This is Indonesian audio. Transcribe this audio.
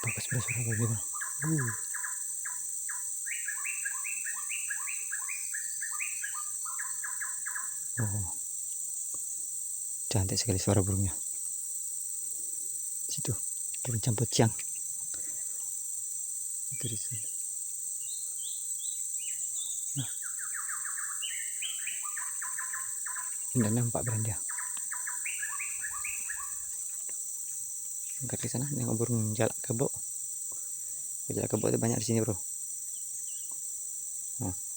Bagus bro, suara babi bro. Oh, cantik sekali suara burungnya. Situ burung campur ciang itu di sana. Nah, tidak nampak bro dia. Angkat ke sana, nengok burung jalak kebo. Jalak kebo itu banyak di sini bro. Nah.